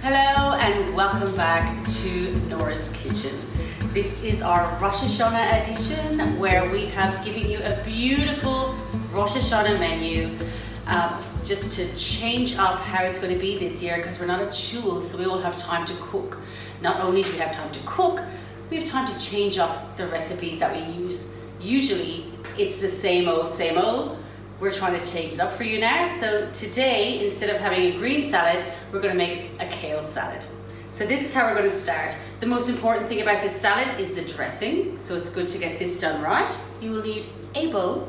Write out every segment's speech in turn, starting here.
Hello and welcome back to Nora's Kitchen. This is our Rosh Hashanah edition where we have given you a beautiful Rosh Hashanah menu just to change up how it's going to be this year because we're not at shul, so we all have time to cook. Not only do we have time to cook, we have time to change up the recipes that we use. Usually it's the same old. We're trying to change it up for you now. So today, instead of having a green salad, we're going to make a kale salad. So this is how we're going to start. The most important thing about this salad is the dressing. So it's good to get this done right. You will need a bowl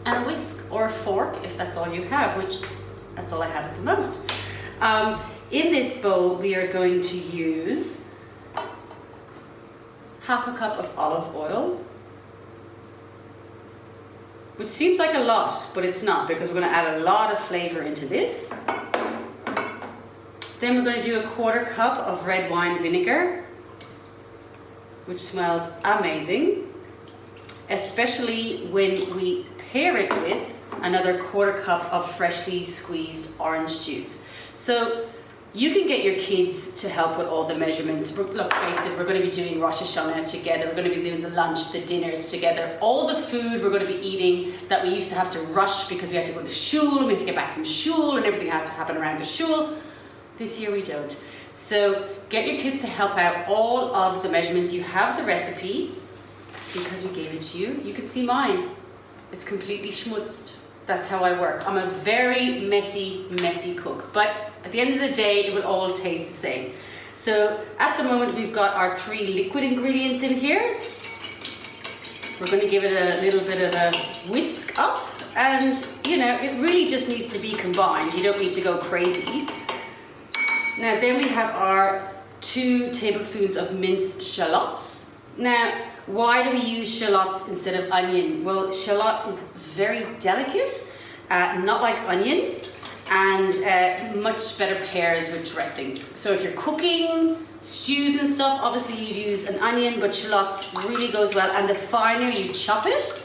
and a whisk or a fork if that's all you have, which that's all I have at the moment. In this bowl, we are going to use half a cup of olive oil, which seems like a lot, but it's not because we're going to add a lot of flavor into this. Then we're going to do a quarter cup of red wine vinegar, which smells amazing, especially when we pair it with another quarter cup of freshly squeezed orange juice. So you can get your kids to help with all the measurements. Look, face it, we're going to be doing Rosh Hashanah together. We're going to be doing the lunch, the dinners together. All the food we're going to be eating that we used to have to rush because we had to go to shul, we had to get back from shul, and everything had to happen around the shul. This year we don't. So get your kids to help out all of the measurements. You have the recipe because we gave it to you. You can see mine. It's completely schmutzed. That's how I work. I'm a very messy cook. But at the end of the day, it will all taste the same. So at the moment, we've got our 3 liquid ingredients in here. We're going to give it a little bit of a whisk up. And, you know, it really just needs to be combined. You don't need to go crazy. Now, then we have our 2 tablespoons of minced shallots. Now, why do we use shallots instead of onion? Well, shallot is very delicate, not like onion, and much better pairs with dressings. So if you're cooking stews and stuff, obviously you'd use an onion, but shallots really goes well. And the finer you chop it,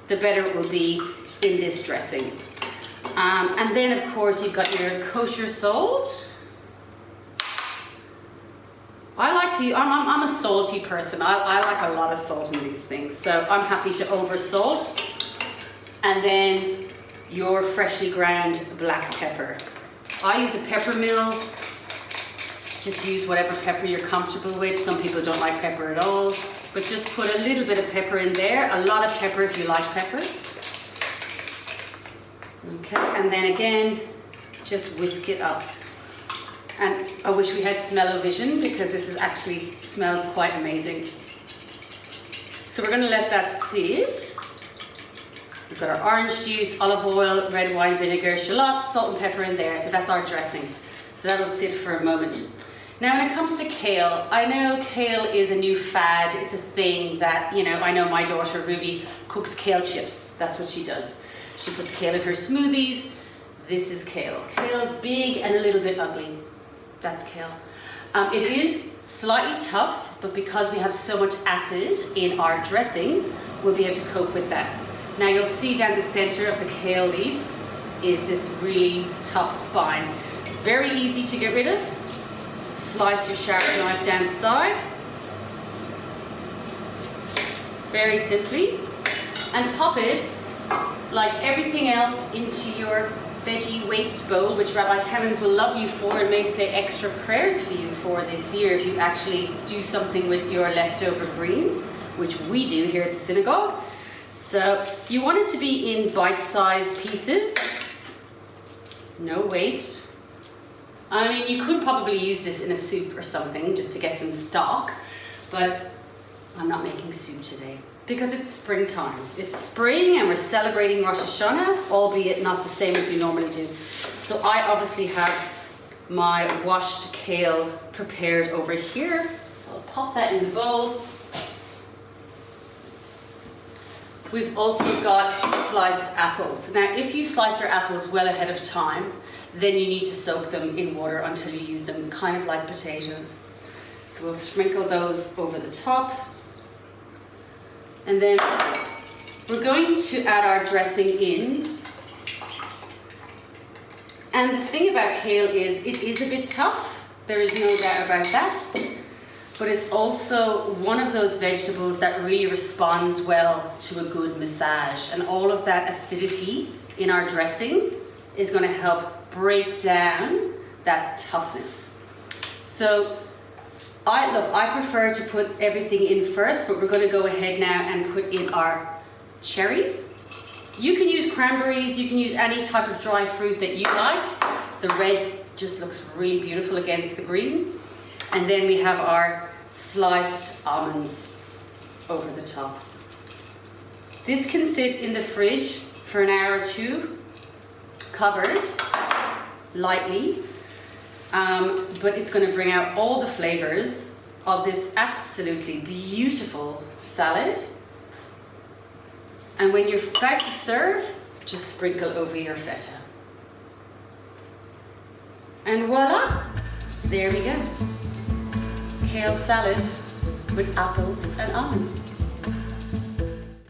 the better it will be in this dressing. And then, of course, you've got your kosher salt. I'm a salty person. I like a lot of salt in these things, so I'm happy to over salt. And then your freshly ground black pepper. I use a pepper mill. Just use whatever pepper you're comfortable with. Some people don't like pepper at all, but just put a little bit of pepper in there. A lot of pepper if you like pepper. Okay, and then again, just whisk it up. And I wish we had smell-o-vision because this actually smells quite amazing. So we're going to let that sit. We've got our orange juice, olive oil, red wine vinegar, shallots, salt and pepper in there. So that's our dressing. So that'll sit for a moment. Now when it comes to kale, I know kale is a new fad. It's a thing that, you know, I know my daughter Ruby cooks kale chips. That's what she does. She puts kale in her smoothies. This is kale. Kale's big and a little bit ugly. That's kale. It is slightly tough, but because we have so much acid in our dressing, we'll be able to cope with that. Now you'll see down the center of the kale leaves is this really tough spine. It's very easy to get rid of. Just slice your sharp knife down the side. Very simply. And pop it, like everything else, into your veggie waste bowl, which Rabbi Kemmons will love you for and may say extra prayers for you for this year if you actually do something with your leftover greens, which we do here at the synagogue. So you want it to be in bite-sized pieces, no waste. I mean, you could probably use this in a soup or something just to get some stock, but I'm not making soup today because it's springtime. It's spring and we're celebrating Rosh Hashanah, albeit not the same as we normally do. So I obviously have my washed kale prepared over here. So I'll pop that in the bowl. We've also got sliced apples. Now, if you slice your apples well ahead of time, then you need to soak them in water until you use them, kind of like potatoes. So we'll sprinkle those over the top. And then we're going to add our dressing in. And the thing about kale is it is a bit tough. There is no doubt about that. But it's also one of those vegetables that really responds well to a good massage. And all of that acidity in our dressing is going to help break down that toughness. So I prefer to put everything in first, but we're going to go ahead now and put in our cherries. You can use cranberries, you can use any type of dry fruit that you like. The red just looks really beautiful against the green. And then we have our sliced almonds over the top. This can sit in the fridge for an hour or two, covered lightly, but it's going to bring out all the flavors of this absolutely beautiful salad. And when you're about to serve, just sprinkle over your feta. And voila, there we go. Kale salad with apples and almonds.